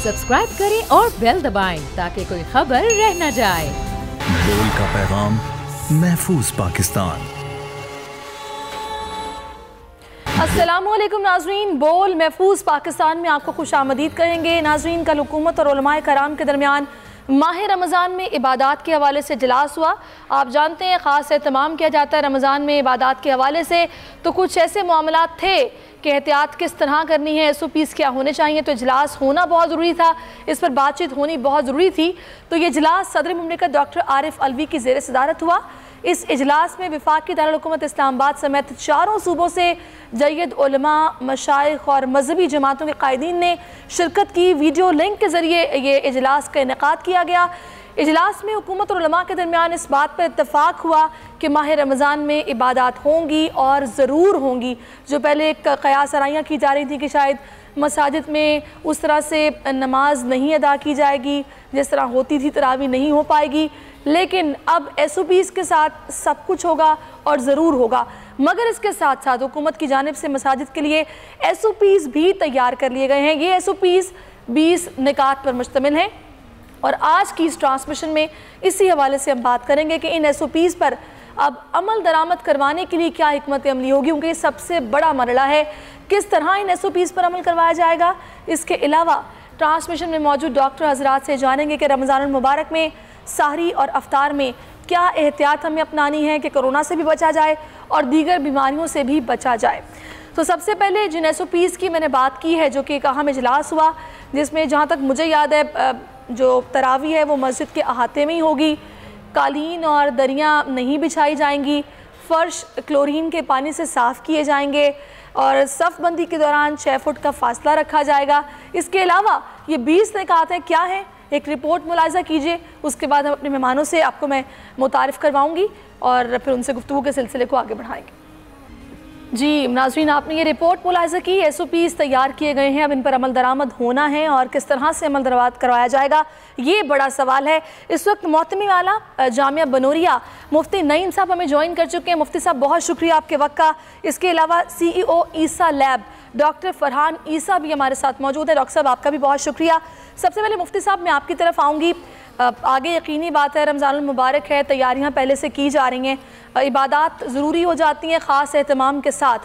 Subscribe करें और bell दबाएं ताकि कोई खबर रह न जाए। बोल का पैगाम, महफूज पाकिस्तान। अस्सलामुअलैकुम नाजरीन, बोल महफूज पाकिस्तान में आपको खुशामदीद कहेंगे। नाजरीन, कल हुकूमत और उलमाए कराम के दरमियान माह रमज़ान में इबादत के हवाले से इजलास हुआ। आप जानते हैं ख़ास एहतमाम किया जाता है रमज़ान में इबादत के हवाले से, तो कुछ ऐसे मामलात थे कि एहतियात किस तरह करनी है, SOPs क्या होने चाहिए, तो इजलास होना बहुत ज़रूरी था, इस पर बातचीत होनी बहुत ज़रूरी थी। तो ये इजलास सदर मुमलिकत डॉक्टर आरिफ अलवी की ज़ेर सदारत हुआ। इस इजलास में वफाकी दारुल हुकूमत इस्लामाबाद समेत 4 सूबों से जय्यद उलमा, मशाइख और मजहबी जमातों के कायदीन ने शिरकत की। वीडियो लिंक के ज़रिए ये इजलास का इनेकाद किया गया। इजलास में हुकूमत और उलमा के दरमियान इस बात पर इत्तफाक हुआ कि माह रमज़ान में इबादत होंगी और ज़रूर होंगी। जो पहले क़यास आराइयाँ की जा रही थी कि शायद मसाजिद में उस तरह से नमाज नहीं अदा की जाएगी जिस तरह होती थी, तरावी नहीं हो पाएगी, लेकिन अब SOPs के साथ सब कुछ होगा और ज़रूर होगा। मगर इसके साथ साथ हुकूमत की जानिब से मसाजिद के लिए SOPs भी तैयार कर लिए गए हैं। ये SOPs 20 निकात पर मुश्तमिल हैं और आज की इस ट्रांसमिशन में इसी हवाले से हम बात करेंगे कि इन SOPs पर अब अमल दरामद करवाने के लिए क्या हिकमत अमली होगी, क्योंकि ये सबसे बड़ा मरला है, किस तरह इन SOPs पर अमल करवाया जाएगा। इसके अलावा ट्रांसमिशन में मौजूद डॉक्टर हजरात से जानेंगे कि रमज़ानुल मुबारक में सहरी और अफ्तार में क्या एहतियात हमें अपनानी है कि कोरोना से भी बचा जाए और दीगर बीमारियों से भी बचा जाए। तो सबसे पहले जिन SOPs की मैंने बात की है, जो कि एक अहम इजलास हुआ जिसमें जहाँ तक मुझे याद है जो तरावी है वो मस्जिद के अहाते में ही होगी, कालीन और दरियाँ नहीं बिछाई जाएंगी, फ़र्श क्लोरीन के पानी से साफ़ किए जाएंगे और सफ़ बंदी के दौरान 6 फुट का फासला रखा जाएगा। इसके अलावा ये 20 निकात हैं, क्या है एक रिपोर्ट मुलाहिज़ा कीजिए, उसके बाद हम अपने मेहमानों से आपको मैं मुतारिफ़ करवाऊँगी और फिर उनसे गुफ्तगू के सिलसिले को आगे बढ़ाएंगे। जी नाज़रीन, आपने ये रिपोर्ट मुलाहिज़ा की, SOPs तैयार किए गए हैं, अब इन पर अमल दरामद होना है और किस तरह से अमल दरामद करवाया जाएगा ये बड़ा सवाल है। इस वक्त मोहतमी वाला जामिया बनूरिया मुफ्ती नईम साहब हमें ज्वाइन कर चुके हैं। मुफ्ती साहब बहुत शुक्रिया आपके वक्त का। इसके अलावा CEO ईसा लैब डॉक्टर फरहान ईसा भी हमारे साथ मौजूद है। डॉक्टर साहब आपका भी बहुत शुक्रिया। सबसे पहले मुफ्ती साहब मैं आपकी तरफ आऊँगी। आगे यकीनी बात है रमज़ानुल मुबारक है, तैयारियां पहले से की जा रही हैं, इबादत ज़रूरी हो जाती हैं ख़ास एहतमाम के साथ।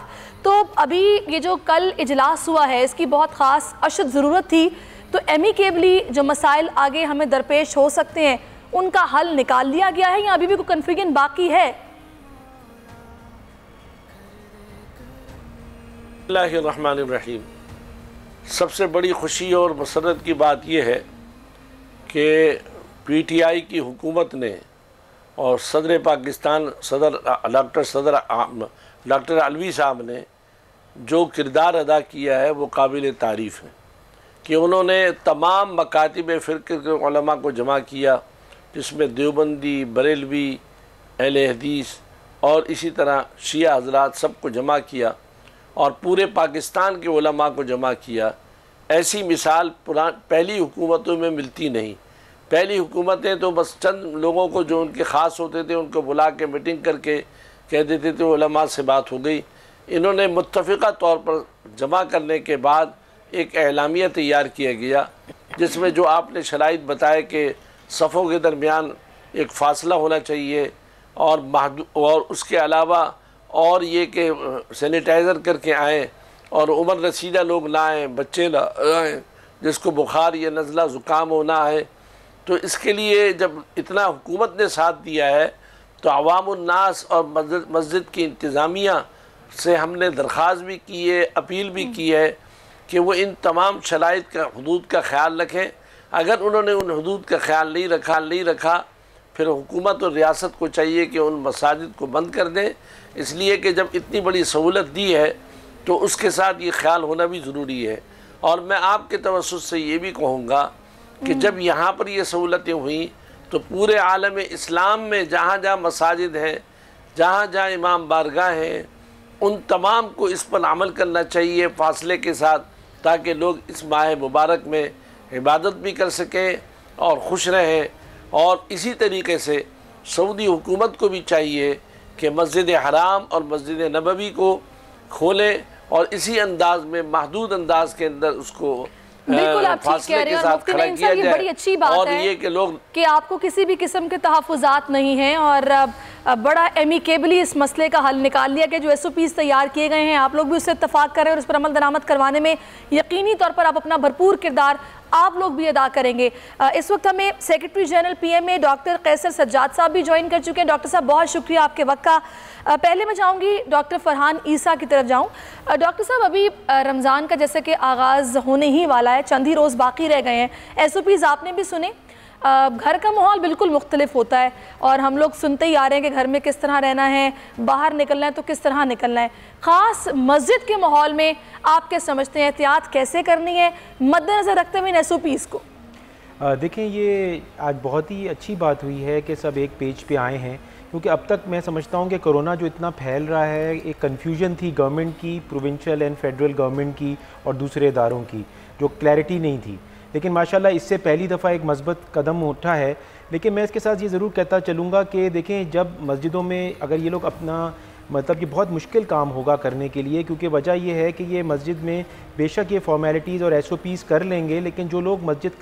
तो अभी ये जो कल इजलास हुआ है इसकी बहुत ख़ास अशद ज़रूरत थी, तो एमिकेबली जो मसाइल आगे हमें दरपेश हो सकते हैं उनका हल निकाल लिया गया है या अभी भी कोई कन्फ्यूजन बाकी है? बिस्मिल्लाहिर्रहमानिर्रहीम। सबसे बड़ी खुशी और मसरत की बात यह है कि PTI की हुकूमत ने और सदर पाकिस्तान डॉक्टर अलवी साहब ने जो किरदार अदा किया है वो काबिल तारीफ़ है कि उन्होंने तमाम मकातिब फ़िरक़े के उलमा को जमा किया, जिसमें देवबंदी, बरेलवी, अहले हदीस और इसी तरह शिया हज़रात सबको जमा किया और पूरे पाकिस्तान के उलमा को जमा किया। ऐसी मिसाल पहली हुकूमतों में मिलती नहीं। पहली हुकूमतें तो बस चंद लोगों को जो उनके ख़ास होते थे उनको बुला के मीटिंग करके कह देते थे उलमा से बात हो गई। इन्होंने मुत्तफ़िक़ा तौर पर जमा करने के बाद एक एलामिया तैयार किया गया, जिसमें जो आपने शराइत बताए कि सफ़ों के दरमियान एक फ़ासला होना चाहिए और उसके अलावा और ये कि सैनिटाइज़र करके आएँ और उम्र रसीदा लोग ना आएँ, बच्चे ना आएँ जिसको बुखार या नज़ला ज़ुकाम होना है। तो इसके लिए जब इतना हुकूमत ने साथ दिया है तो अवामुन्नास और मस्जिद की इंतज़ामिया से हमने दरख्वास्त भी की है, अपील भी की है कि वो इन तमाम शराइत का हदूद का ख्याल रखें। अगर उन्होंने उन हदूद का ख्याल नहीं रखा फिर हुकूमत और रियासत को चाहिए कि उन मसाजिद को बंद कर दें, इसलिए कि जब इतनी बड़ी सहूलत दी है तो उसके साथ ये ख्याल होना भी ज़रूरी है। और मैं आपके तवस्सुस से ये भी कहूँगा कि जब यहाँ पर ये सहूलतें हुई तो पूरे आलम इस्लाम में जहाँ जहाँ मसाजिद हैं, जहाँ जहाँ इमाम बारगाह हैं, उन तमाम को इस पर अमल करना चाहिए फ़ासले के साथ, ताकि लोग इस माह मुबारक में इबादत भी कर सकें और खुश रहें। और इसी तरीके से सऊदी हुकूमत को भी चाहिए कि मस्जिद हराम और मस्जिद नबवी को खोलें और इसी अंदाज़ में महदूद अंदाज के अंदर उसको बिल्कुल आप ठीक कह रहे हैं। और मुफ्ती नईम साहब, ये बड़ी अच्छी बात है कि लोग कि आपको किसी भी किस्म के तहफ़्फ़ुज़ात नहीं हैं और बड़ा एमिकेबली इस मसले का हल निकाल लिया कि जो SOPs तैयार किए गए हैं आप लोग भी उससे इत्तफाक करें और उस पर अमल दरामद करवाने में यकीनी तौर पर आप अपना भरपूर किरदार आप लोग भी अदा करेंगे। इस वक्त हमें सेक्रेटरी जनरल PMA डॉक्टर कैसर सज्जाद साहब भी ज्वाइन कर चुके हैं। डॉक्टर साहब, बहुत शुक्रिया आपके वक्त का। पहले मैं चाहूँगी डॉक्टर फरहान ईसा की तरफ जाऊँ। डॉक्टर साहब, अभी रमज़ान का जैसे कि आगाज़ होने ही वाला है, चंद ही रोज़ बाकी रह गए हैं। SOPs आपने भी सुने। घर का माहौल बिल्कुल मुख्तलिफ होता है और हम लोग सुनते ही आ रहे हैं कि घर में किस तरह रहना है, बाहर निकलना है तो किस तरह निकलना है। ख़ास मस्जिद के माहौल में आप क्या समझते हैं, एहतियात कैसे करनी है मद्देनज़र रखते हुए इन SOPs को? देखें, ये आज बहुत ही अच्छी बात हुई है कि सब एक पेज पे आए हैं, क्योंकि अब तक मैं समझता हूँ कि कोरोना जो इतना फैल रहा है, एक कन्फ्यूजन थी गवर्नमेंट की, प्रोविंशियल एंड फेडरल गवर्नमेंट की और दूसरे इदारों की, जो क्लैरिटी नहीं थी। लेकिन माशाल्लाह इससे पहली दफ़ा एक मस्बत कदम उठा है। लेकिन मैं इसके साथ ये ज़रूर कहता चलूँगा कि देखें, जब मस्जिदों में अगर ये लोग अपना मतलब ये बहुत मुश्किल काम होगा करने के लिए, क्योंकि वजह ये है कि ये मस्जिद में बेशक ये फॉर्मेलिटीज़ और SOPs कर लेंगे, लेकिन जो लोग मस्जिद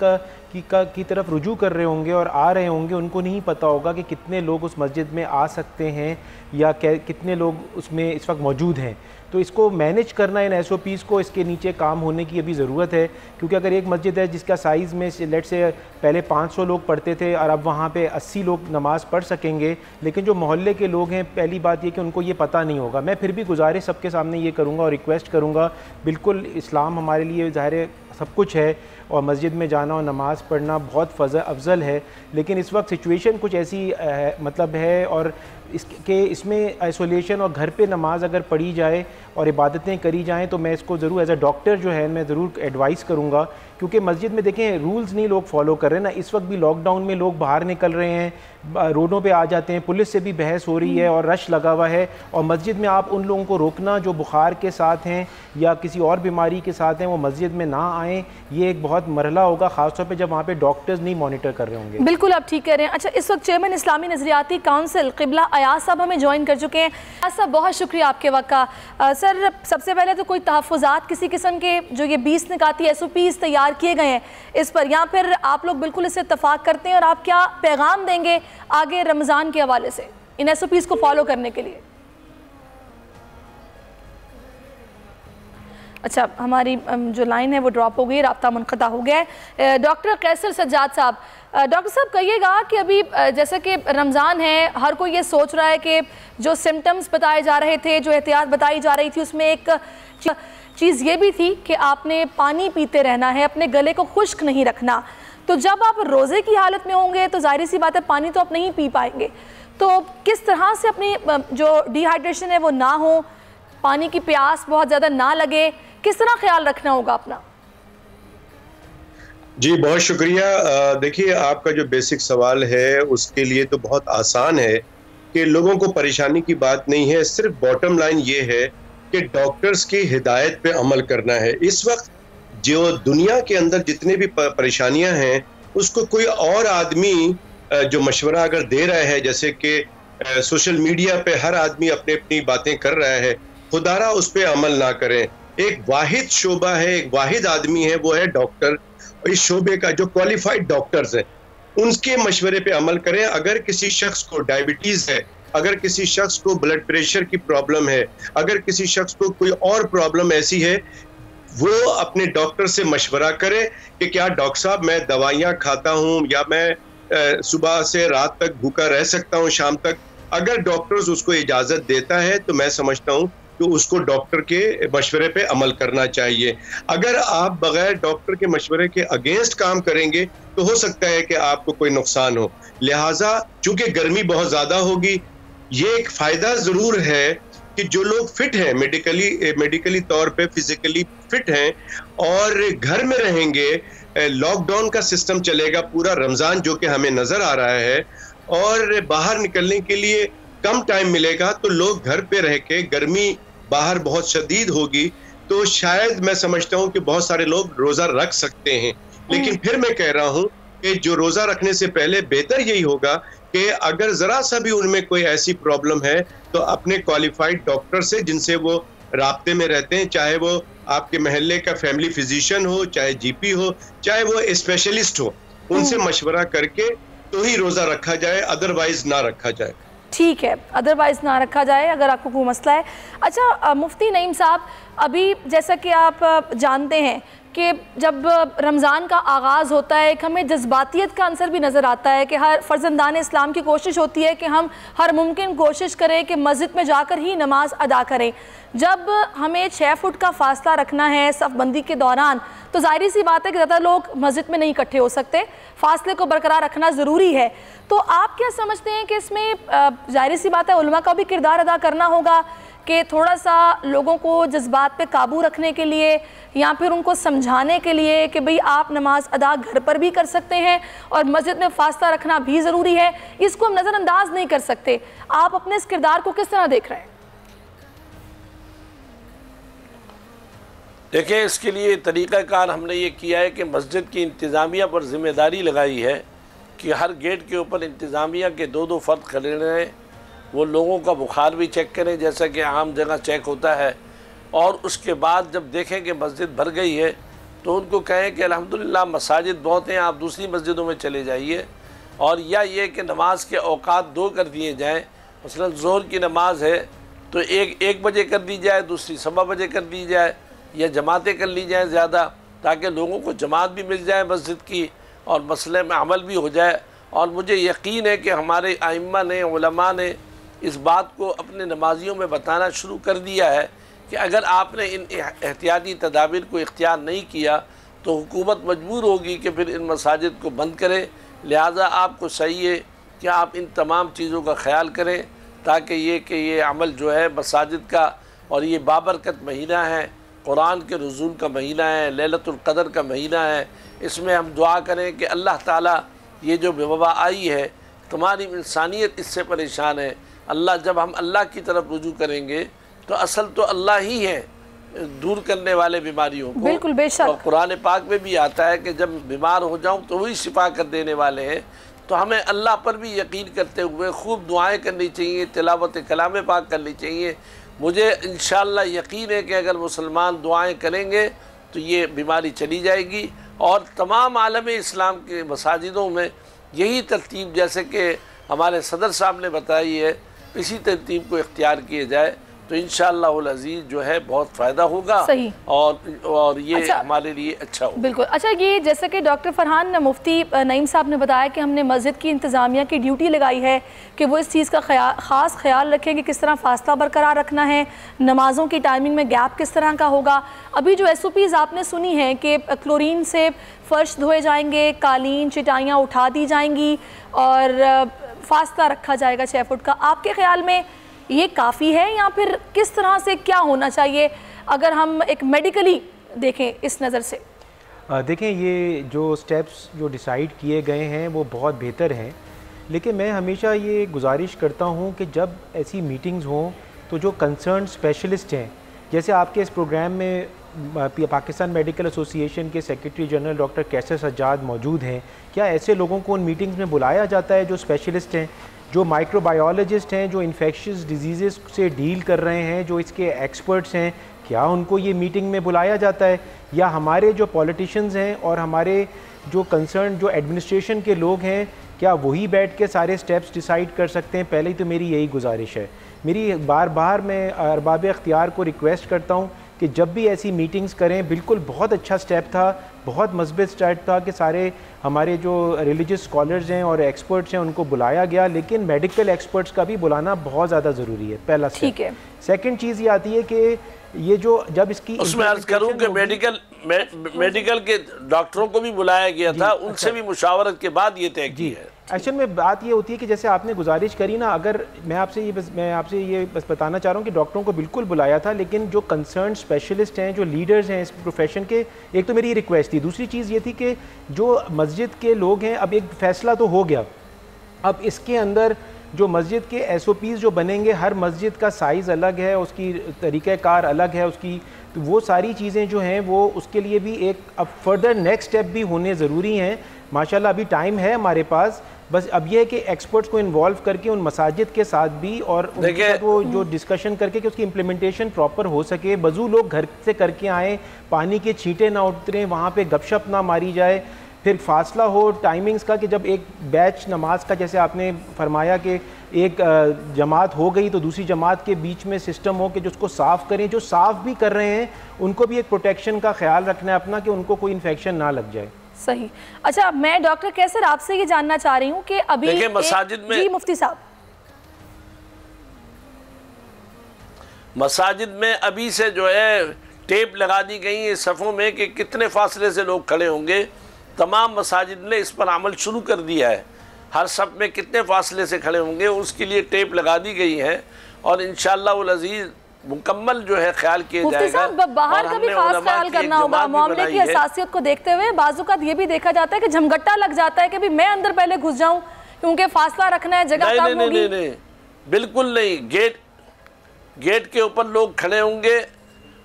की तरफ रुजू कर रहे होंगे और आ रहे होंगे, उनको नहीं पता होगा कि कितने लोग उस मस्जिद में आ सकते हैं या कितने लोग उसमें इस वक्त मौजूद हैं। तो इसको मैनेज करना, इन SOPs को, इसके नीचे काम होने की अभी ज़रूरत है। क्योंकि अगर एक मस्जिद है जिसका साइज़ में लेट से पहले 500 लोग पढ़ते थे और अब वहाँ पे 80 लोग नमाज़ पढ़ सकेंगे, लेकिन जो मोहल्ले के लोग हैं, पहली बात ये कि उनको ये पता नहीं होगा। मैं फिर भी गुजारिश सबके सामने ये करूँगा और रिक्वेस्ट करूँगा, बिल्कुल इस्लाम हमारे लिए ज़ाहिर सब कुछ है और मस्जिद में जाना और नमाज़ पढ़ना बहुत अफजल है, लेकिन इस वक्त सिचुएशन कुछ ऐसी मतलब है और इसमें आइसोलेशन और घर पे नमाज अगर पढ़ी जाए और इबादतें करी जाएं तो मैं इसको ज़रूर एज अ डॉक्टर जो है मैं ज़रूर एडवाइस करूँगा। क्योंकि मस्जिद में देखें रूल्स नहीं लोग फॉलो कर रहे हैं ना। इस वक्त भी लॉकडाउन में लोग बाहर निकल रहे हैं, रोडों पे आ जाते हैं, पुलिस से भी बहस हो रही है और रश लगा हुआ है। और मस्जिद में आप उन लोगों को रोकना जो बुखार के साथ हैं या किसी और बीमारी के साथ हैं, वो मस्जिद में ना आएँ। ये एक बहुत मरहला होगा, ख़ासतौर पर जब वहाँ पर डॉक्टर्स नहीं मॉनिटर कर रहे होंगे। बिल्कुल आप ठीक कह रहे हैं। अच्छा, इस वक्त चेयरमैन इस्लामी नज़रियाती काउंसिल क़िबला अयाज साहब हमें ज्वाइन कर चुके हैं। अयाज साहब, बहुत शुक्रिया आपके वक्त का। सर, सबसे पहले तो कोई तहफ़्फ़ुज़ात किसी किस्म के जो ये 20 निकाती SOPs तैयार किए गए हैं इस पर, या फिर आप लोग बिल्कुल इससे इत्तफाक करते हैं और आप क्या पैगाम देंगे आगे रमज़ान के हवाले से इन SOPs को फॉलो करने के लिए? अच्छा, हमारी जो लाइन है वो ड्रॉप हो गई, राब्ता मुनक़ता हो गया है। डॉक्टर कैसर सज्जाद साहब, डॉक्टर साहब कहिएगा कि अभी जैसे कि रमज़ान है, हर कोई ये सोच रहा है कि जो सिम्टम्स बताए जा रहे थे, जो एहतियात बताई जा रही थी, उसमें एक चीज़ ये भी थी कि आपने पानी पीते रहना है, अपने गले को खुश्क नहीं रखना। तो जब आप रोज़े की हालत में होंगे तो जाहिर सी बात है पानी तो आप नहीं पी पाएंगे। तो किस तरह से अपनी जो डिहाइड्रेशन है वो ना हो, पानी की प्यास बहुत ज़्यादा ना लगे, किस तरह ख्याल रखना होगा अपना? जी बहुत शुक्रिया। देखिए, आपका जो बेसिक सवाल है उसके लिए तो बहुत आसान है कि लोगों को परेशानी की बात नहीं है। सिर्फ बॉटम लाइन ये है कि डॉक्टर्स की हिदायत पे अमल करना है। इस वक्त जो दुनिया के अंदर जितने भी परेशानियां हैं उसको कोई और आदमी जो मशवरा अगर दे रहा है, जैसे कि सोशल मीडिया पे हर आदमी अपनी अपनी बातें कर रहा है, खुदारा उस पर अमल ना करें। एक वाहिद शोबा है, एक वाहिद आदमी है, वो है डॉक्टर। इस शोबे का जो क्वालिफाइड डॉक्टर्स हैं उनके मशवरे पे अमल करें। अगर किसी शख्स को डायबिटीज है, अगर किसी शख्स को ब्लड प्रेशर की प्रॉब्लम है, अगर किसी शख्स को कोई और प्रॉब्लम ऐसी है, वो अपने डॉक्टर से मशवरा करें कि क्या डॉक्टर साहब मैं दवाइयाँ खाता हूँ या मैं सुबह से रात तक भूखा रह सकता हूँ शाम तक। अगर डॉक्टर्स उसको इजाज़त देता है तो मैं समझता हूँ तो उसको डॉक्टर के मशवरे पे अमल करना चाहिए। अगर आप बगैर डॉक्टर के मशवरे के अगेंस्ट काम करेंगे तो हो सकता है कि आपको कोई नुकसान हो। लिहाजा चूंकि गर्मी बहुत ज़्यादा होगी, ये एक फ़ायदा ज़रूर है कि जो लोग फिट हैं, मेडिकली तौर पे फिजिकली फिट हैं और घर में रहेंगे, लॉकडाउन का सिस्टम चलेगा पूरा रमज़ान जो कि हमें नज़र आ रहा है, और बाहर निकलने के लिए कम टाइम मिलेगा, तो लोग घर पे रह के, गर्मी बाहर बहुत शदीद होगी तो शायद मैं समझता हूँ कि बहुत सारे लोग रोज़ा रख सकते हैं। लेकिन फिर मैं कह रहा हूँ कि जो रोज़ा रखने से पहले बेहतर यही होगा कि अगर ज़रा सा भी उनमें कोई ऐसी प्रॉब्लम है तो अपने क्वालिफाइड डॉक्टर से, जिनसे वो राब्ते में रहते हैं, चाहे वो आपके महल्ले का फैमिली फिजिशियन हो, चाहे जीपी हो, चाहे वो स्पेशलिस्ट हो, उनसे मशवरा करके तो ही रोजा रखा जाए, अदरवाइज ना रखा जाए। ठीक है, अदरवाइज ना रखा जाए अगर आपको कोई मसला है। अच्छा मुफ्ती नईम साहब, अभी जैसा कि आप जानते हैं कि जब रमज़ान का आगाज़ होता है एक हमें जज्बातियत का अंसर भी नज़र आता है कि हर फ़र्जंदान इस्लाम की कोशिश होती है कि हम हर मुमकिन कोशिश करें कि मस्जिद में जाकर ही नमाज अदा करें। जब हमें 6 फुट का फासला रखना है सफ़बंदी के दौरान, तो ज़ाहिर सी बात है कि ज़्यादा लोग मस्जिद में नहीं इकट्ठे हो सकते, फासले को बरकरार रखना ज़रूरी है। तो आप क्या समझते हैं कि इसमें ज़ाहिर सी बात है उलमा का भी किरदार अदा करना होगा कि थोड़ा सा लोगों को जज्बात पे काबू रखने के लिए या फिर उनको समझाने के लिए कि भाई आप नमाज अदा घर पर भी कर सकते हैं और मस्जिद में फासला रखना भी ज़रूरी है, इसको हम नज़रअंदाज नहीं कर सकते। आप अपने इस किरदार को किस तरह देख रहे हैं? देखिए, इसके लिए तरीक़ाकार हमने ये किया है कि मस्जिद की इंतज़ामिया पर ज़िम्मेदारी लगाई है कि हर गेट के ऊपर इंतज़ामिया के 2-2 फ़र्द खड़े रहें, वो लोगों का बुखार भी चेक करें जैसा कि आम जगह चेक होता है, और उसके बाद जब देखें कि मस्जिद भर गई है तो उनको कहें कि अल्हम्दुलिल्लाह मसाजिद बहुत हैं, आप दूसरी मस्जिदों में चले जाइए। और या ये कि नमाज के औकात 2 कर दिए जाएँ, मसलन ज़ोहर की नमाज है तो एक बजे कर दी जाए, दूसरी 1:15 बजे कर दी जाए, या जमातें कर ली जाएँ ज़्यादा, ताकि लोगों को जमात भी मिल जाए मस्जिद की और मसले में अमल भी हो जाए। और मुझे यकीन है कि हमारे आइम्मा ने, उलमा ने इस बात को अपने नमाजियों में बताना शुरू कर दिया है कि अगर आपने इन एहतियाती तदाबीर को इख्तियार नहीं किया तो हुकूमत मजबूर होगी कि फिर इन मसाजिद को बंद करे। लिहाजा आपको सही है कि आप इन तमाम चीज़ों का ख्याल करें ताकि ये अमल जो है मसाजिद का, और ये बाबरकत महीना है, कुरान के नुज़ूल का महीना है, लैलतुल क़द्र का महीना है, इसमें हम दुआ करें कि अल्लाह ताला ये जो वबा आई है, तुम्हारी इंसानियत इससे परेशान है, अल्लाह जब हम अल्लाह की तरफ रुजू करेंगे तो असल तो अल्लाह ही है दूर करने वाले बीमारियों को। बिल्कुल, बेशक। और कुरान पाक में भी आता है कि जब बीमार हो जाऊं तो वही शिफा कर देने वाले हैं। तो हमें अल्लाह पर भी यकीन करते हुए खूब दुआएं करनी चाहिए, तिलावत कलाम पाक करनी चाहिए। मुझे इंशाअल्लाह यकीन है कि अगर मुसलमान दुआएं करेंगे तो ये बीमारी चली जाएगी। और तमाम आलम इस्लाम के मसाजिदों में यही तरतीब जैसे कि हमारे सदर साहब ने बताई है, इसी तरतीब को इख्तियार किया जाए तो इंशाअल्लाहुल अज़ीज़ जो है बहुत फ़ायदा होगा। सही। और ये हमारे लिए अच्छा होगा। बिल्कुल। अच्छा, ये जैसे कि डॉक्टर फरहान मुफ्ती नईम साहब ने बताया कि हमने मस्जिद की इंतज़ामिया की ड्यूटी लगाई है कि वो इस चीज़ का ख़ास ख्याल रखें कि किस तरह फासला बरकरार रखना है, नमाज़ों की टाइमिंग में गैप किस तरह का होगा। अभी जो SOPs आपने सुनी हैं कि क्लोरीन से फ़र्श धोए जाएंगे, कालीन चटाइयाँ उठा दी जाएंगी और फासला रखा जाएगा 6 फुट का, आपके ख़्याल में ये काफ़ी है या फिर किस तरह से क्या होना चाहिए अगर हम एक मेडिकली देखें इस नज़र से? देखें, ये जो स्टेप्स जो डिसाइड किए गए हैं वो बहुत बेहतर हैं, लेकिन मैं हमेशा ये गुजारिश करता हूँ कि जब ऐसी मीटिंग्स हों तो जो कंसर्न स्पेशलिस्ट हैं, जैसे आपके इस प्रोग्राम में पाकिस्तान मेडिकल एसोसिएशन के सेक्रेटरी जनरल डॉक्टर कैसर सज्जाद मौजूद हैं, क्या ऐसे लोगों को उन मीटिंग्स में बुलाया जाता है जो स्पेशलिस्ट हैं, जो माइक्रोबायोलॉजिस्ट हैं, जो इन्फेक्शियस डिजीज़ से डील कर रहे हैं, जो इसके एक्सपर्ट्स हैं, क्या उनको ये मीटिंग में बुलाया जाता है? या हमारे जो पॉलिटिशियंस हैं और हमारे जो कंसर्न जो एडमिनिस्ट्रेशन के लोग हैं, क्या वही बैठ के सारे स्टेप्स डिसाइड कर सकते हैं? पहले तो मेरी यही गुजारिश है। मेरी बार बार मैं अरबाब इख्तियार को रिक्वेस्ट करता हूँ कि जब भी ऐसी मीटिंग्स करें, बिल्कुल बहुत अच्छा स्टेप था, बहुत मस्बत स्टेप था कि सारे हमारे जो रिलीजियस स्कॉलर्स हैं और एक्सपर्ट्स हैं उनको बुलाया गया, लेकिन मेडिकल एक्सपर्ट्स का भी बुलाना बहुत ज़्यादा ज़रूरी है। पहला स्टेप। ठीक है। सेकंड चीज़ ये आती है कि ये जो जब इसकी उसमें अर्ज करूँ कि मेडिकल के डॉक्टरों को भी बुलाया गया था, उनसे भी मुशावरत के बाद ये तय किया है। एक्चुअल में बात ये होती है कि जैसे आपने गुजारिश करी ना, अगर मैं आपसे ये बस बताना चाह रहा हूँ कि डॉक्टरों को बिल्कुल बुलाया था, लेकिन जो कंसर्न स्पेशलिस्ट हैं, जो लीडर्स हैं इस प्रोफेशन के, एक तो मेरी रिक्वेस्ट थी, दूसरी चीज़ ये थी कि जो मस्जिद के लोग हैं, अब एक फ़ैसला तो हो गया, अब इसके अंदर जो मस्जिद के SOPs जो बनेंगे, हर मस्जिद का साइज़ अलग है, उसकी तरीक़ाकार अलग है उसकी, तो वो सारी चीज़ें जो हैं वो उसके लिए भी एक अब फर्दर नेक्स्ट स्टेप भी होने ज़रूरी हैं माशाल्लाह अभी टाइम है हमारे पास, बस अब ये है कि एक्सपर्ट्स को इन्वॉल्व करके उन मसाजिद के साथ भी और उनके साथ वो जो डिस्कशन करके कि उसकी इम्प्लीमेंटेशन प्रॉपर हो सके। वज़ू लोग घर से करके आएँ, पानी के छींटे ना उतरें, वहाँ पे गपशप ना मारी जाए, फिर फासला हो टाइमिंग्स का कि जब एक बैच नमाज का, जैसे आपने फरमाया कि एक जमात हो गई तो दूसरी जमात के बीच में सिस्टम हो कि जो उसको साफ़ करें, जो साफ़ भी कर रहे हैं उनको भी एक प्रोटेक्शन का ख्याल रखना है अपना कि उनको कोई इन्फेक्शन ना लग जाए। सही। अच्छा, मैं डॉक्टर कैसर आपसे ये जानना चाह रही हूँ कि अभी मसाजिद में, जी मुफ्ती साहब, मसाजिद में अभी से जो है टेप लगा दी गई है सफ़ों में कि कितने फासले से लोग खड़े होंगे। तमाम मसाजिद ने इस पर अमल शुरू कर दिया है, हर सफ़ में कितने फासले से खड़े होंगे उसके लिए टेप लगा दी गई है और इंशाअल्लाह वल अज़ीज़ मुकम्मल जो है ख्याल किया जाएगा। बाहर का भी खास ख्याल करना होगा मामले की हसासियत को देखते हुए। बाज़-औक़ात ये भी देखा जाता है कि झमगट्टा लग जाता है कि भी मैं अंदर पहले घुस जाऊं क्योंकि फासला रखना है, जगह कम होगी। नहीं, बिल्कुल नहीं। गेट के ऊपर लोग खड़े होंगे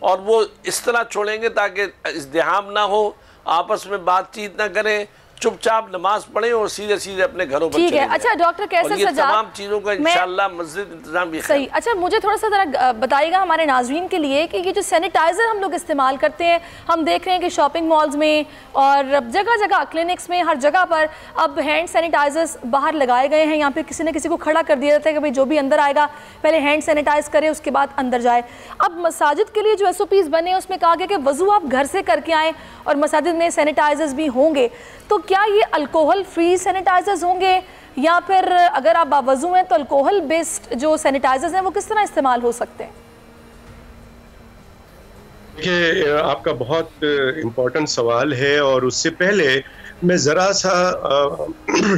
और वो इस तरह छोड़ेंगे ताकि इज़्दिहाम ना हो, आपस में बातचीत ना करें, चुपचाप नमाज पढ़ें और सीधे सीधे अपने घरों पर चले जाएं। अच्छा डॉक्टर कैसर सज्जाद, तमाम चीज़ों का इंशाअल्लाह मस्जिद इंतजाम भी सही। अच्छा मुझे थोड़ा सा ज़रा बताइएगा हमारे नाज़रीन के लिए कि ये जो सैनिटाइज़र हम लोग इस्तेमाल करते हैं, हम देख रहे हैं कि शॉपिंग मॉल्स में और जगह जगह क्लिनिक्स में हर जगह पर अब हैंड सैनिटाइज़र्स बाहर लगाए गए हैं। यहाँ पे किसी न किसी को खड़ा कर दिया जाता है कि भाई जो भी अंदर आएगा पहले हैंड सैनिटाइज़ करे उसके बाद अंदर जाए। अब मसाजिद के लिए जो SOPs बने हैं उसमें कहा गया कि वज़ू आप घर से करके आएँ और मसाजिद में सैनिटाइज़र्स भी होंगे, तो क्या ये अल्कोहल फ्री सैनिटाइजर्स होंगे या फिर अगर आप बावजू हैं तो अल्कोहल बेस्ड जो सैनिटाइजर्स हैं वो किस तरह इस्तेमाल हो सकते हैं? देखिए, आपका बहुत इम्पोर्टेंट सवाल है और उससे पहले मैं ज़रा सा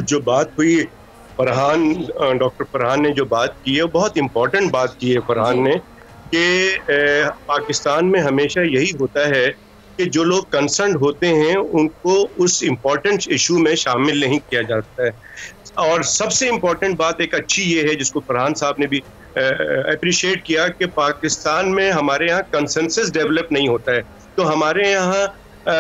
जो बात हुई डॉक्टर फरहान ने जो बात की है वो बहुत इम्पोर्टेंट बात की है फरहान ने कि पाकिस्तान में हमेशा यही होता है कि जो लोग कंसर्न होते हैं उनको उस इम्पोर्टेंट इशू में शामिल नहीं किया जाता है। और सबसे इम्पोर्टेंट बात एक अच्छी ये है जिसको फरहान साहब ने भी अप्रिशिएट किया कि पाकिस्तान में हमारे यहाँ कंसेंसस डेवलप नहीं होता है। तो हमारे यहाँ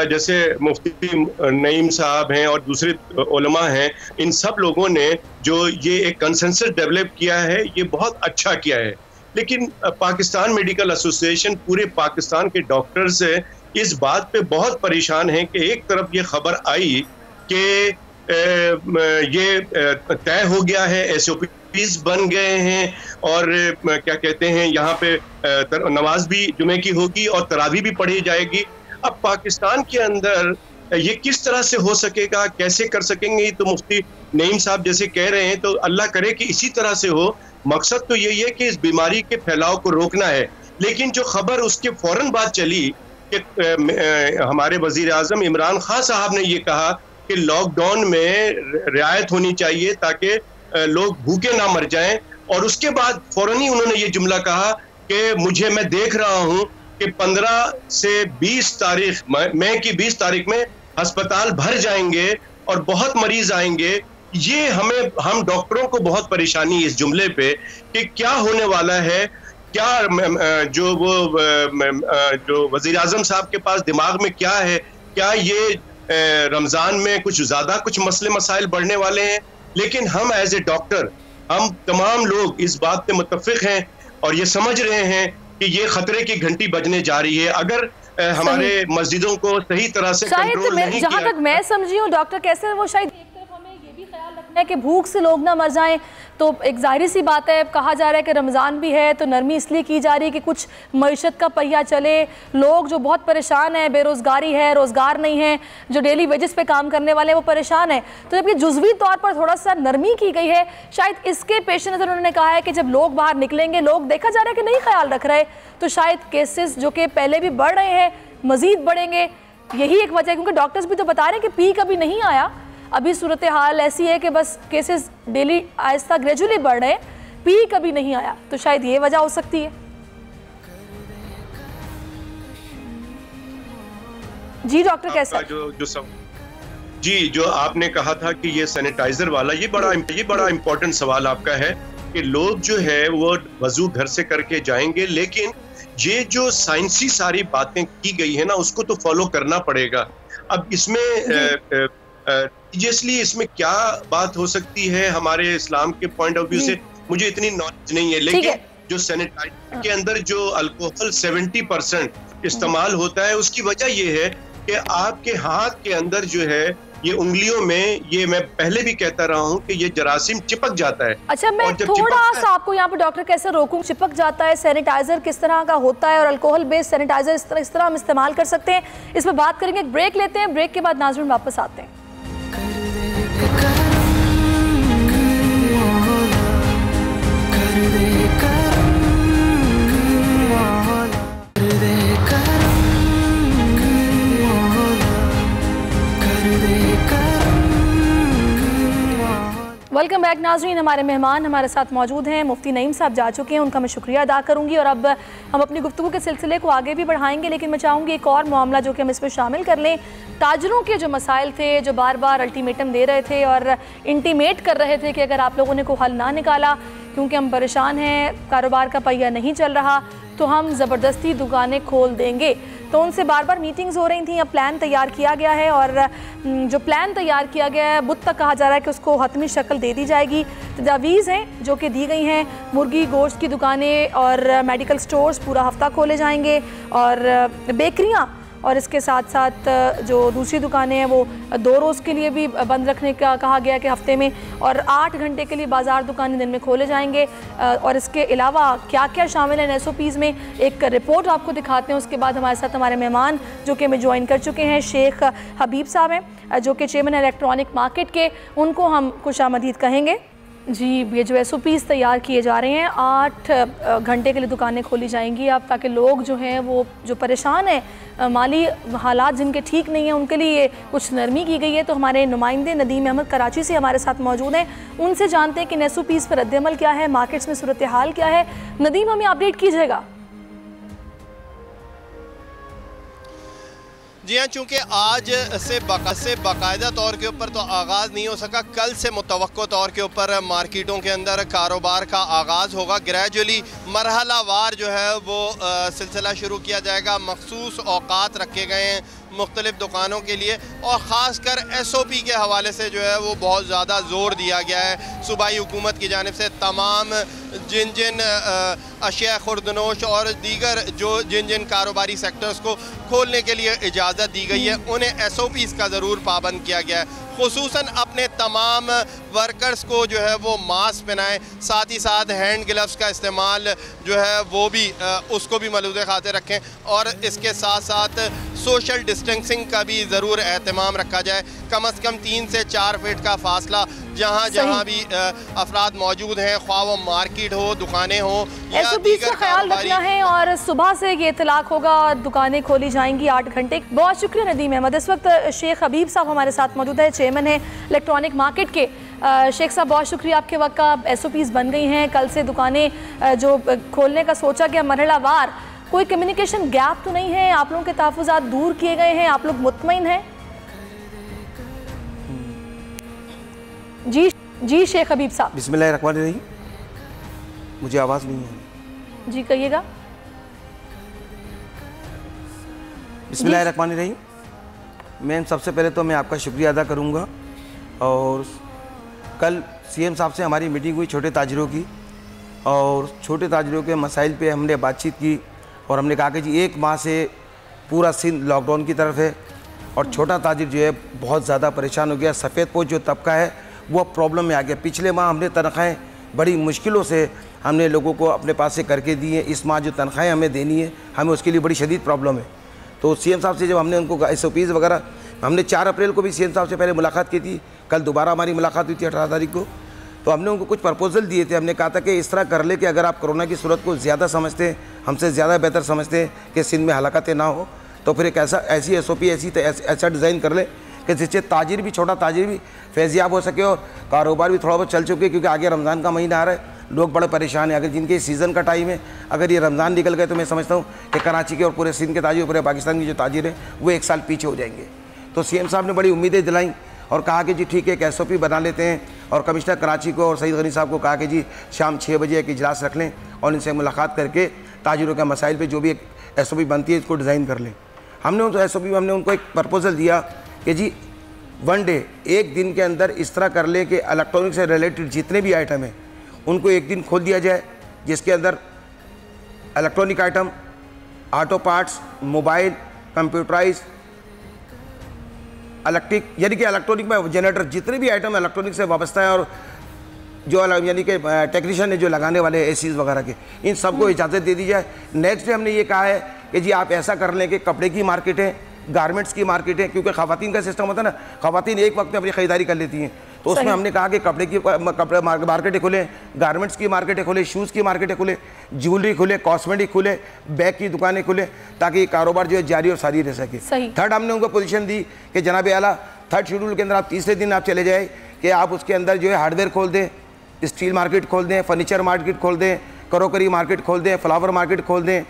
जैसे मुफ्ती नईम साहब हैं और दूसरे उलमा हैं, इन सब लोगों ने जो ये एक कंसेंसस डेवलप किया है ये बहुत अच्छा किया है। लेकिन पाकिस्तान मेडिकल एसोसिएशन पूरे पाकिस्तान के डॉक्टर्स इस बात पे बहुत परेशान हैं कि एक तरफ ये खबर आई कि ये तय हो गया है, SOPs बन गए हैं और क्या कहते हैं यहाँ पे नमाज भी जुमे की होगी और तरावी भी पढ़ी जाएगी। अब पाकिस्तान के अंदर ये किस तरह से हो सकेगा, कैसे कर सकेंगे? तो मुफ्ती नईम साहब जैसे कह रहे हैं तो अल्लाह करे कि इसी तरह से हो। मकसद तो यही है कि इस बीमारी के फैलाव को रोकना है। लेकिन जो खबर उसके फौरन बाद चली कि हमारे वजीर आजम इमरान खान साहब ने ये कहा कि लॉकडाउन में रियायत होनी चाहिए ताकि लोग भूखे ना मर जाएं, और उसके बाद फौरन ही उन्होंने ये जुमला कहा कि मैं देख रहा हूं कि 15 से 20 तारीख मई की 20 तारीख में अस्पताल भर जाएंगे और बहुत मरीज आएंगे। ये हम डॉक्टरों को बहुत परेशानी इस जुमले पे कि क्या होने वाला है, क्या जो वजीर आजम साहब के पास दिमाग में क्या है, क्या ये रमज़ान में कुछ ज़्यादा कुछ मसले मसाइल बढ़ने वाले हैं? लेकिन हम एज ए डॉक्टर, हम तमाम लोग इस बात पे मुत्तफिक हैं और ये समझ रहे हैं कि ये खतरे की घंटी बजने जा रही है अगर हमारे मस्जिदों को सही तरह से कंट्रोल नहीं किया। जहाँ तक मैं समझी हूँ डॉक्टर कैसर, वो शायद ख्याल रखना है कि भूख से लोग ना मर जाएं। तो एक जाहिर सी बात है, कहा जा रहा है कि रमज़ान भी है तो नरमी इसलिए की जा रही है कि कुछ मईशत का पहिया चले। लोग जो बहुत परेशान हैं, बेरोज़गारी है, रोज़गार नहीं है, जो डेली वेजेस पे काम करने वाले हैं वो परेशान हैं। तो जबकि जुज़वी तौर पर थोड़ा सा नरमी की गई है, शायद इसके पेश नज़र उन्होंने कहा है कि जब लोग बाहर निकलेंगे, लोग देखा जा रहा है कि नहीं ख्याल रख रहे, तो शायद केसेस जो कि पहले भी बढ़ रहे हैं मज़ीद बढ़ेंगे। यही एक वजह है, क्योंकि डॉक्टर्स भी तो बता रहे हैं कि पीक अभी नहीं आया, अभी सूरत हाल ऐसी है कि बस केसेस डेली आहिस्ता ग्रेजुअली बढ़ रहे हैं, पीक अभी नहीं आया। तो शायद ये वजह हो सकती है। जी डॉक्टर कैसा जो आपने कहा था कि ये सैनिटाइजर वाला, ये बड़ा इंपॉर्टेंट सवाल आपका है कि लोग जो है वो वजू घर से करके जाएंगे, लेकिन ये जो साइंसी सारी बातें की गई है ना उसको तो फॉलो करना पड़ेगा। अब इसमें रिलीजियसली इसमें क्या बात हो सकती है हमारे इस्लाम के पॉइंट ऑफ व्यू से, मुझे इतनी नॉलेज नहीं है, लेकिन जो सैनिटाइजर के अंदर जो अल्कोहल 70% इस्तेमाल होता है, उसकी वजह ये है कि आपके हाथ के अंदर जो है ये उंगलियों में, ये मैं पहले भी कहता रहा हूँ कि ये जरासीम चिपक जाता है। अच्छा, मैं थोड़ा सा आपको यहाँ पे डॉक्टर कैसे रोकूं, चिपक जाता है, सैनिटाइजर किस तरह का होता है और अल्कोहल बेस्ड सैनिटाइजर इस तरह हम इस्तेमाल कर सकते हैं, इस पर बात करेंगे। एक ब्रेक लेते हैं, ब्रेक के बाद नाज़रीन वापस आते हैं। वेलकम बैक नाज़रीन, हमारे मेहमान हमारे साथ मौजूद हैं, मुफ्ती नईम साहब जा चुके हैं, उनका मैं शुक्रिया अदा करूंगी और अब हम अपनी गुफ्तगू के सिलसिले को आगे भी बढ़ाएंगे, लेकिन मैं चाहूँगी एक और मामला जो कि हम इस पर शामिल कर लें। ताजरों के जो मसाइल थे, जो बार बार अल्टीमेटम दे रहे थे और इंटीमेट कर रहे थे कि अगर आप लोगों ने कोई हल ना निकाला, क्योंकि हम परेशान हैं, कारोबार का पहिया नहीं चल रहा, तो हम ज़बरदस्ती दुकानें खोल देंगे, तो उनसे बार बार मीटिंग्स हो रही थी। अब प्लान तैयार किया गया है और जो प्लान तैयार किया गया है, बुध तक कहा जा रहा है कि उसको हतमी शक्ल दे दी जाएगी। तजावीज़ हैं जो कि दी गई हैं, मुर्गी गोश्त की दुकानें और मेडिकल स्टोर्स पूरा हफ्ता खोले जाएंगे और बेकरियाँ और इसके साथ साथ जो दूसरी दुकानें हैं वो 2 रोज़ के लिए भी बंद रखने का कहा गया कि हफ्ते में, और 8 घंटे के लिए बाज़ार दुकानें दिन में खोले जाएंगे। और इसके अलावा क्या क्या शामिल है SOPs में, एक रिपोर्ट आपको दिखाते हैं। उसके बाद हमारे साथ हमारे मेहमान जो कि हमें ज्वाइन कर चुके हैं, शेख हबीब साहब हैं जो कि चेयरमैन इलेक्ट्रॉनिक मार्केट के, उनको हम खुशामदीद कहेंगे। जी, ये जो SOPs तैयार किए जा रहे हैं, 8 घंटे के लिए दुकानें खोली जाएंगी अब, ताकि लोग जो हैं वो जो परेशान हैं, माली हालात जिनके ठीक नहीं है, उनके लिए कुछ नरमी की गई है। तो हमारे नुमाइंदे नदीम अहमद कराची से हमारे साथ मौजूद हैं, उनसे जानते हैं कि SOPs पर रद्द-ए-अमल क्या है, मार्केट्स में सूरत हाल क्या है। नदीम, हमें अपडेट कीजिएगा। जी हाँ, चूँकि आज से बाकायदा तौर के ऊपर तो आगाज़ नहीं हो सका, कल से मुतवक्को तौर के ऊपर मार्केटों के अंदर कारोबार का आगाज़ होगा। ग्रेजुअली मरहलावार जो है वो सिलसिला शुरू किया जाएगा। मखसूस औकात रखे गए हैं मुख्तलिफ़ दुकानों के लिए और ख़ासकर SOP के हवाले से जो है वो बहुत ज़्यादा ज़ोर दिया गया है सूबाई हुकूमत की जानिब से। तमाम जिन अशिया खुर्दनोश और दीगर जिन कारोबारी सेक्टर्स को खोलने के लिए इजाज़त दी गई है, उन्हें SOPs का ज़रूर पाबंद किया गया है। खुसूसन अपने तमाम वर्कर्स को जो है वो मास्क पहनाएं, साथ ही साथ हैंड ग्लव्स का इस्तेमाल जो है वो भी उसको भी मलूज़े खाते रखें और इसके साथ साथ सोशल डिस्टेंसिंग का भी ज़रूर एहतमाम रखा जाए। कम अज़ कम 3 से 4 फीट का फासला जहाँ भी अफराद मौजूद हैं, ख्वाह वो मार्केट हो, दुकानें हो या SOPs का ख्याल रखना है। और सुबह से ये इतलाक होगा और दुकानें खोली जाएंगी 8 घंटे। बहुत शुक्रिया नदीम अहमद। इस वक्त शेख हबीब साहब हमारे साथ मौजूद है, चेयरमैन है इलेक्ट्रॉनिक मार्केट के। शेख साहब, बहुत शुक्रिया आपके वक्त का। SOPs बन गई हैं, कल से दुकानें जो खोलने का सोचा गया मरहलावार, कोई कम्युनिकेशन गैप तो नहीं है, आप लोगों के तहफ़्फ़ुज़ात दूर किए गए हैं, आप लोग मुतमईन हैं? जी शेख हबीब साहब। बिस्मिल्लाहिर्रहमानिर्रहीम। मुझे आवाज़ नहीं है। जी कहिएगा। बिस्मिल्लाहिर्रहमानिर्रहीम। मैं सबसे पहले तो मैं आपका शुक्रिया अदा करूंगा। और कल CM साहब से हमारी मीटिंग हुई छोटे ताजरों की, और छोटे ताजरों के मसाइल पे हमने बातचीत की और हमने कहा कि जी 1 माह से पूरा सिंध लॉकडाउन की तरफ है और छोटा ताजिर जो है बहुत ज़्यादा परेशान हो गया। सफ़ेद पोश जो तबका है वो प्रॉब्लम में आ गया। पिछले माह हमने तनख्वाहें बड़ी मुश्किलों से हमने लोगों को अपने पास से करके दी हैं। इस माह जो तनख्वाहें हमें देनी है, हमें उसके लिए बड़ी शदीद प्रॉब्लम है। तो CM साहब से जब हमने उनको SOPs वगैरह, हमने 4 अप्रैल को भी CM साहब से पहले मुलाकात की थी, कल दोबारा हमारी मुलाकात हुई थी 18 तारीख को। तो हमने उनको कुछ प्रपोजल दिए थे। हमने कहा था कि इस तरह कर ले कि अगर आप कोरोना की सूरत को ज़्यादा समझते हैं, हमसे ज़्यादा बेहतर समझते हैं कि सिंध में हलाकतें ना हो, तो फिर एक ऐसी SOP ऐसा डिज़ाइन कर ले कि जिससे ताजिर भी, छोटा ताजिर भी फैज़याब हो सके और कारोबार भी थोड़ा बहुत चल चुके। क्योंकि आगे रमज़ान का महीना आ रहा है, लोग बड़े परेशान हैं। अगर जिनके सीज़न का टाइम है, अगर ये रमज़ान निकल गए तो मैं समझता हूँ कि कराची के और पूरे सिंध के ताजिर, पूरे पाकिस्तान के जो ताजिर हैं वो 1 साल पीछे हो जाएंगे। तो CM साहब ने बड़ी उम्मीदें दिलाई और कहा कि जी ठीक है, एक SOP बना लेते हैं। और कमिश्नर कराची को और सईद गनी साहब को कहा कि जी शाम 6 बजे एक इजलास रख लें और इनसे मुलाकात करके ताजिरों के मसाइल पे जो भी एक SOP बनती है इसको डिज़ाइन कर लें। हमने उनको SOP में हमने उनको एक प्रपोज़ल दिया कि जी वन डे, एक दिन के अंदर इस तरह कर लें कि इलेक्ट्रॉनिक से रिलेटेड जितने भी आइटम हैं उनको एक दिन खोल दिया जाए, जिसके अंदर electronic item, auto parts, mobile, computerise, electric यानी कि इलेक्ट्रॉनिक में जनरेटर, जितने भी आइटम इलेक्ट्रॉनिक से वाबस्ता है और जो यानी कि टेक्नीशियन है जो लगाने वाले एसीज वगैरह के, इन सबको इजाज़त दे दी जाए। नेक्स्ट डे हमने ये कहा है कि जी आप ऐसा कर लें कि कपड़े की मार्केट है, गारमेंट्स की मार्केट है, क्योंकि ख़वातीन का सिस्टम होता है ना, ख़वातीन एक वक्त में अपनी ख़रीदारी कर लेती हैं, तो उसमें हमने कहा कि कपड़े मार्केटें खुलें, गारमेंट्स की मार्केटें खुले, शूज़ की मार्केटें खुले, ज्वेलरी खुले, कॉस्मेटिक खुले, बैग की दुकानें खुले, ताकि कारोबार जो है जारी और सारी रह सके। थर्ड हमने उनको पोजीशन दी कि जनाब आला थर्ड शेड्यूल के अंदर आप तीसरे दिन आप चले जाए कि आप उसके अंदर जो है हार्डवेयर खोल दें, स्टील मार्केट खोल दें, फर्नीचर मार्केट खोल दें, करोकरी मार्केट खोल दें, फ्लावर मार्केट खोल दें,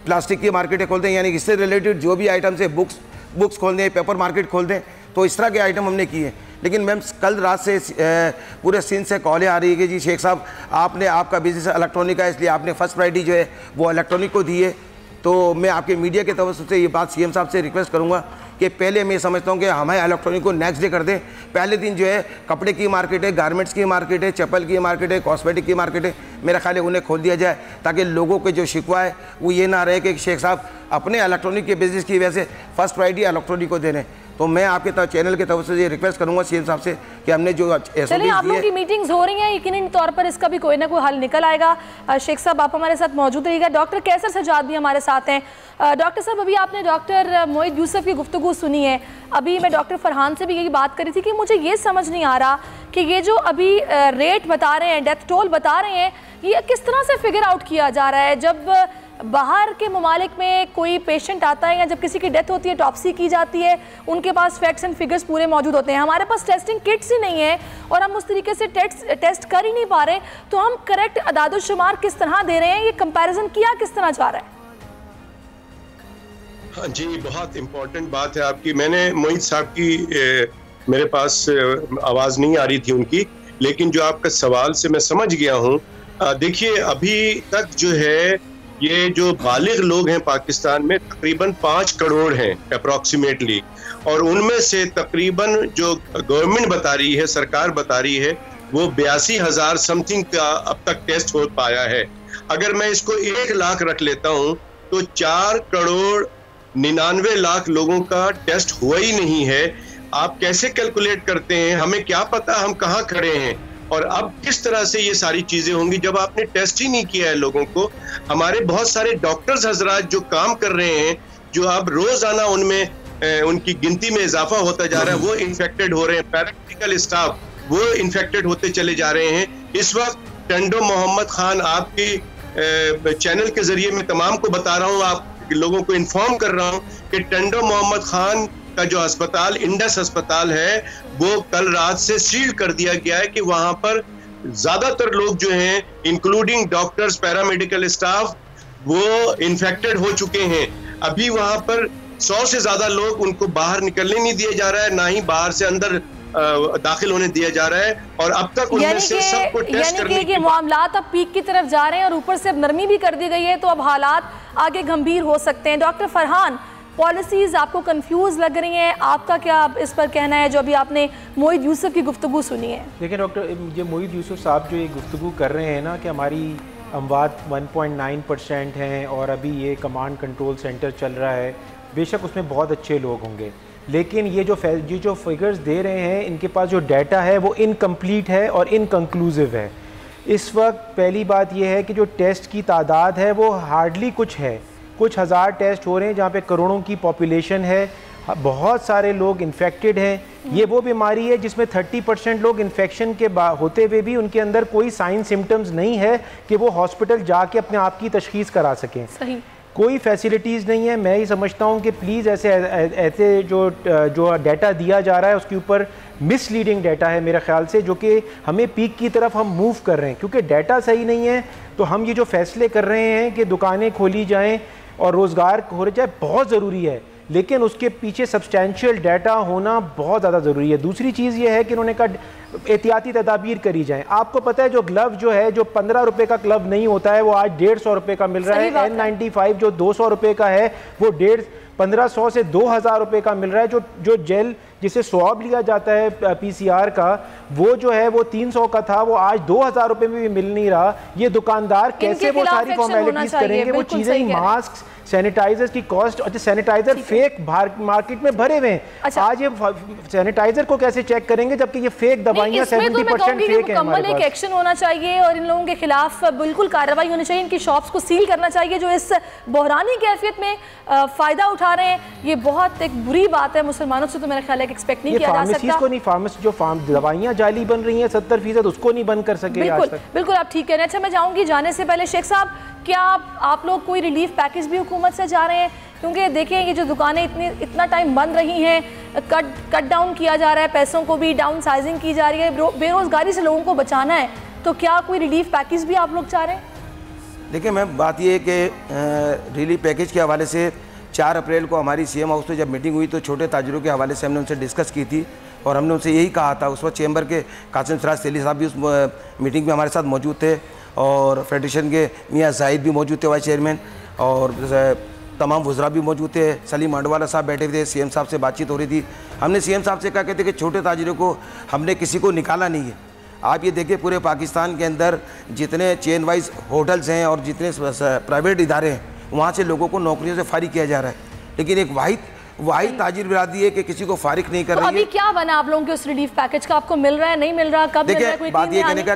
प्लास्टिक की मार्केटें खोल दें, यानी इससे रिलेटेड जो भी आइटम्स है, बुक्स खोल दें, पेपर मार्केट खोल दें। तो इस तरह के आइटम हमने किए। लेकिन मैम कल रात से पूरे सिंध से कॉलें आ रही है कि जी शेख साहब आपका बिजनेस इलेक्ट्रॉनिक है, इसलिए आपने फर्स्ट प्रायोरिटी जो है वो इलेक्ट्रॉनिक को दी है। तो मैं आपके मीडिया के तवज्जुह से ये बात सीएम साहब से रिक्वेस्ट करूँगा कि पहले मैं समझता हूँ कि हमें इलेक्ट्रॉनिक को नेक्स्ट डे कर दें। पहले दिन जो है कपड़े की मार्केट है, गारमेंट्स की मार्केट है, चप्पल की मार्केट है, कॉस्मेटिक की मार्केट है, मेरा ख्याल है उन्हें खोल दिया जाए, ताकि लोगों के जो शिकवा है वो ये ना रहे कि शेख साहब अपने इलेक्ट्रॉनिक के बिजनेस की वजह से फर्स्ट प्रायोरिटी इलेक्ट्रॉनिक को दे रहे हैं। तो मैं आपके चैनल के तवज्जुह से ये रिक्वेस्ट करूँगा सीएम साहब से कि हमने जो चलिए आप लोगों की मीटिंग्स हो रही हैं, यकीनन तौर पर इसका भी कोई ना कोई हल निकल आएगा। शेख साहब आप हमारे साथ मौजूद रहिएगा। डॉक्टर कैसर सजाद भी हमारे साथ हैं। डॉक्टर साहब अभी आपने डॉक्टर मोहित यूसुफ की गुफ्तगू सुनी है, अभी मैं डॉक्टर फरहान से भी यही बात करी थी कि मुझे ये समझ नहीं आ रहा कि ये जो अभी रेट बता रहे हैं, डेथ टोल बता रहे हैं, ये किस तरह से फिगर आउट किया जा रहा है। जब बाहर के ममालिक में कोई पेशेंट आता है या जब किसी की डेथ होती है, टॉप्सी की जाती है, उनके पास फैक्ट्स एंड फिगर्स पूरे मौजूद होते हैं, हमारे पास टेस्टिंग किट्स ही नहीं है और हम उस तरीके से टेस्ट कर ही नहीं पा रहे, तो हम करेक्ट अदाद-ओ-शुमार किस तरह दे रहे हैं, ये कंपैरिजन किया किस तरह जा रहा है? हाँ जी, बहुत इम्पोर्टेंट बात है आपकी। मैंने मोहित साहब की मेरे पास आवाज़ नहीं आ रही थी उनकी, लेकिन जो आपका सवाल से मैं समझ गया हूँ। देखिए अभी तक जो है ये जो बालिग लोग हैं पाकिस्तान में तकरीबन 5 करोड़ हैं अप्रॉक्सीमेटली, और उनमें से तकरीबन जो गवर्नमेंट बता रही है, सरकार बता रही है, वो 82,000 समथिंग का अब तक टेस्ट हो पाया है। अगर मैं इसको 1 लाख रख लेता हूँ तो 4 करोड़ 99 लाख लोगों का टेस्ट हुआ ही नहीं है। आप कैसे कैलकुलेट करते हैं? हमें क्या पता हम कहाँ खड़े हैं और अब किस तरह से ये सारी चीजें होंगी जब आपने टेस्ट ही नहीं किया है लोगों को। हमारे बहुत सारे डॉक्टर्स हजरात जो काम कर रहे हैं, जो अब रोजाना उनमें उनकी गिनती में इजाफा होता जा रहा है, वो इन्फेक्टेड हो रहे हैं। पैरामेडिकल स्टाफ वो इन्फेक्टेड होते चले जा रहे हैं। इस वक्त टंडो मोहम्मद खान, आपकी चैनल के जरिए मैं तमाम को बता रहा हूँ, आप लोगों को इन्फॉर्म कर रहा हूँ कि टंडो मोहम्मद खान का जो अस्पताल इंडस अस्पताल है वो कल रात से सील कर दिया गया है कि वहां पर ज्यादातर लोग जो हैं इंक्लूडिंग डॉक्टर्स, पैरामेडिकल स्टाफ, वो इन्फेक्टेड हो चुके हैं। अभी वहां पर 100 से ज्यादा लोग, उनको बाहर निकलने नहीं दिया जा रहा है, ना ही बाहर से अंदर दाखिल होने दिया जा रहा है। और अब तक उनमें से सबको टेस्ट करने के मामलात अब पीक की तरफ जा रहे हैं और ऊपर से अब नरमी भी कर दी गई है, तो अब हालात आगे गंभीर हो सकते हैं। डॉक्टर फरहान, पॉलिसीज़ आपको कंफ्यूज लग रही हैं, आपका क्या इस पर कहना है जो अभी आपने मोहित यूसुफ की गुफ्तगू सुनी है? देखिए डॉक्टर, ये मोहित यूसुफ साहब जो ये गुफ्तगू कर रहे हैं ना कि हमारी अमवात 1.9% हैं और अभी ये कमांड कंट्रोल सेंटर चल रहा है, बेशक उसमें बहुत अच्छे लोग होंगे, लेकिन ये जो फिगर्स दे रहे हैं, इनके पास जो डाटा है वो इनकम्प्लीट है और इनकंक्लूसिव है। इस वक्त पहली बात यह है कि जो टेस्ट की तादाद है वो हार्डली कुछ है, कुछ हज़ार टेस्ट हो रहे हैं जहाँ पे करोड़ों की पॉपुलेशन है, बहुत सारे लोग इन्फेक्टेड हैं। ये वो बीमारी है जिसमें 30% लोग इन्फेक्शन के होते हुए भी उनके अंदर कोई साइन सिम्टम्स नहीं है कि वो हॉस्पिटल जाके अपने आप की तशखीस करा सकें। सही, कोई फैसिलिटीज़ नहीं है। मैं ही समझता हूँ कि प्लीज़ ऐसे जो डाटा दिया जा रहा है उसके ऊपर मिसलीडिंग डाटा है मेरे ख्याल से, जो कि हमें पीक की तरफ हम मूव कर रहे हैं। क्योंकि डाटा सही नहीं है तो हम ये जो फैसले कर रहे हैं कि दुकानें खोली जाएं और रोज़गार हो जाए, बहुत ज़रूरी है, लेकिन उसके पीछे सब्सटैंशियल डाटा होना बहुत ज़्यादा ज़रूरी है। दूसरी चीज़ ये है कि इन्होंने कहा एहतियाती तदाबीर करी जाएँ। आपको पता है जो ग्लव जो है, जो 15 रुपये का ग्लव नहीं होता है, वो आज 150 रुपये का मिल रहा है। N95 जो 200 रुपये का है वो 1500 से 2000 रुपये का मिल रहा है। जो जेल जिसे स्वाब लिया जाता है PCR का, वो जो है वो 300 का था, वो आज 2000 रुपये में भी मिल नहीं रहा। ये दुकानदार कैसे वो सारी फॉर्मेलिटीज करेंगे? वो चीज़ें ही, मास्क, सैनिटाइजर्स की कॉस्ट, अच्छा सैनिटाइजर फेक मार्केट में भरे हुए हैं। अच्छा, आज ये सैनिटाइजर को कैसे चेक करेंगे जबकि ये फेक दवाइयां 70% फेक है हमारे पास। एक एक्शन होना चाहिए और इन लोगों के खिलाफ बिल्कुल कार्रवाई होनी चाहिए। इनकी शॉप्स को सील करना चाहिए जो इस बहरानी कैफियत में फ़ायदा उठा रहे हैं। ये बहुत एक बुरी बात है, मुसलमानों से तो मेरा ख्याल है कि एक्सपेक्ट नहीं किया जा सकता। को नहीं, फार्मेसी जो दवाइयाँ जाली बन रही हैं 70% उसको नहीं बंद कर सके आज तक। बिल्कुल आप ठीक कह रहे हैं। अच्छा, मैं जाऊँगी जाने से पहले शेख साहब, क्या आप लोग कोई रिलीफ पैकेज भी हुकूमत से जा रहे हैं? क्योंकि देखिए ये जो दुकानें इतना टाइम बंद रही हैं, कट डाउन किया जा रहा है, पैसों को भी डाउन साइजिंग की जा रही है, बेरोज़गारी से लोगों को बचाना है, तो क्या कोई रिलीफ पैकेज भी आप लोग चाह रहे हैं? देखिए मैम, बात ये है कि रिलीफ पैकेज के हवाले से 4 अप्रैल को हमारी CM हाउस में जब मीटिंग हुई तो छोटे ताजिरों के हवाले से हमने उनसे डिस्कस की थी और हमने उनसे यही कहा था। उस वक्त चैम्बर के कासिम सिराज तेली साहब भी उस मीटिंग में हमारे साथ मौजूद थे और फेडरेशन के मियाँ जाहिद भी मौजूद थे, वाइस चेयरमैन, और तमाम वज़रा भी मौजूद थे। सलीम मांडवाला साहब बैठे थे, CM साहब से बातचीत हो रही थी। हमने CM साहब से कहा कहते कि छोटे ताजिरों को हमने किसी को निकाला नहीं है। आप ये देखिए पूरे पाकिस्तान के अंदर जितने चेन वाइज होटल्स हैं और जितने प्राइवेट इदारे हैं, वहाँ से लोगों को नौकरियों से फारिग किया जा रहा है, लेकिन एक वाहिद ताजिर बिरादरी है कि किसी को फारिग नहीं कर रही है। अभी क्या बना आप लोगों के उस रिलीफ पैकेज का? आपको मिल रहा है, नहीं मिल रहा, कब मिल रहा है? देखिए बात ये कहने का,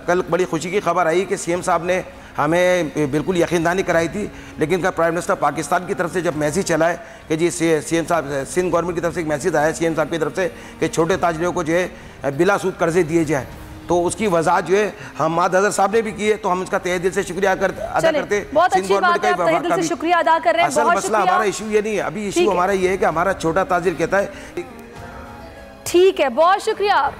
कल बड़ी खुशी की खबर आई कि CM साहब ने हमें बिल्कुल यकीनदानी कराई थी, लेकिन का प्राइम मिनिस्टर पाकिस्तान की तरफ से जब मैसेज चला है कि जी CM साहब, सिंध गवर्नमेंट की तरफ से एक मैसेज आया CM साहब की तरफ से कि छोटे ताजिरों को जो है बिला सूद कर्जे दिए जाए, तो उसकी वजह जो है हम मादहज़र साहब ने भी की है, तो हम इसका तहे दिल से शुक्रिया अदा करते। बहुत अच्छी बात है, आप तहे दिल से शुक्रिया अदा कर रहे हैं। असल मसला हमारा इशू ये नहीं है, अभी इशू हमारा ये है कि हमारा छोटा ताजिर कहता है। ठीक है, बहुत शुक्रिया।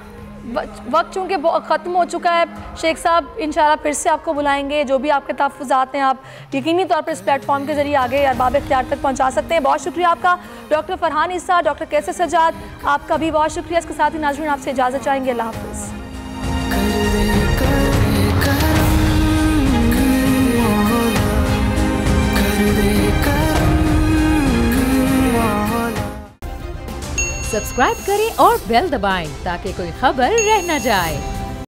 वक्त चूँकि ख़त्म हो चुका है शेख साहब, इंशाल्लाह फिर से आपको बुलाएंगे। जो भी आपके तहफ़्फ़ुज़ात हैं आप यकीनी तौर पर इस प्लेटफॉर्म के ज़रिए आगे अरबाब इख्तियार तक पहुँचा सकते हैं। बहुत शुक्रिया आपका डॉक्टर फरहान ईसा, डॉक्टर कैसर सज्जाद, आपका भी बहुत शुक्रिया। इसके साथ ही नाज़रीन आपसे इजाज़त चाहेंगे। अल्लाह हाफ़िज़। सब्सक्राइब करें और बेल दबाएं ताकि कोई खबर रह न जाए।